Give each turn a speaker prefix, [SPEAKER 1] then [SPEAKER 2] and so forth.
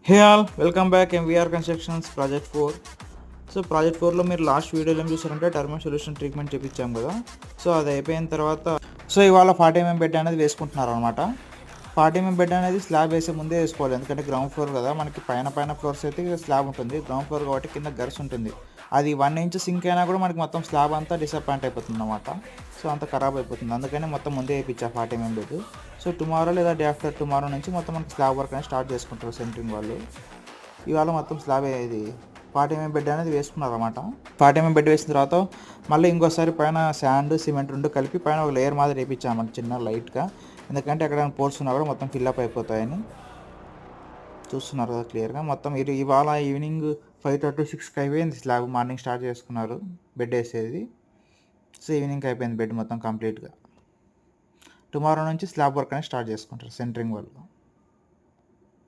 [SPEAKER 1] హే all welcome back MVR constructions project 4. So project 4లో మీరు last వీడియోలో ఏం చూసారంటే టర్మల్ సొల్యూషన్ ట్రీట్మెంట్ చేయించాం కదా. సో అది అయిపోయిన తర్వాత ఇవాళ 40 mm బెడ్ అనేది వేసుకుంటున్నారు అనమాట. 40 mm బెడ్ అనేది స్లాబ్ వేసే ముందే వేసుకోవాలి, ఎందుకంటే గ్రౌండ్ ఫ్లోర్ కదా, మనకి పైన ఫ్లోర్స్ అయితే స్లాబ్ ఉంటుంది, గ్రౌండ్ ఫ్లోర్ కాబట్టి కింద గర్స్ ఉంటుంది. అది 1 inch సింక్ అయినా కూడా మనకి మొత్తం స్లాబ్ అంతా డిసప్పాయింట్ అయిపోతుంది అనమాట. సో అంత ఖరాబ్ అయిపోతుంది, అందుకని మొత్తం ముందే వేయించా 40 mm బెడ్. సో టుమారో లేదా డే ఆఫ్టర్ టుమారో నుంచి మొత్తం మనకి స్లాబ్ వర్క్ అనేది స్టార్ట్ చేసుకుంటారు సెంటరింగ్ వాళ్ళు. ఇవాళ మొత్తం స్లాబ్ ఇది 40 mm బెడ్ అనేది వేసుకున్నారు అనమాట. 40 mm బెడ్ వేసిన తర్వాత మళ్ళీ ఇంకోసారి పైన శాండ్ సిమెంట్ రెండు కలిపి పైన ఒక లేయర్ మాదిరి వేయించామంట చిన్న లైట్గా, ఎందుకంటే ఎక్కడైనా పోర్స్ ఉన్నా కూడా మొత్తం ఫిల్అప్ అయిపోతాయని. చూస్తున్నారు కదా క్లియర్గా. మొత్తం ఇవాళ ఈవినింగ్ 5:30 to 6కి అయిపోయింది స్లాబ్. మార్నింగ్ స్టార్ట్ చేసుకున్నారు బెడ్ వేసేది. సో ఈవినింగ్ అయిపోయింది బెడ్ మొత్తం కంప్లీట్గా. టుమారో నుంచి స్లాబ్ వర్క్ అనేది స్టార్ట్ చేసుకుంటారు సెంటరింగ్ వాళ్ళు.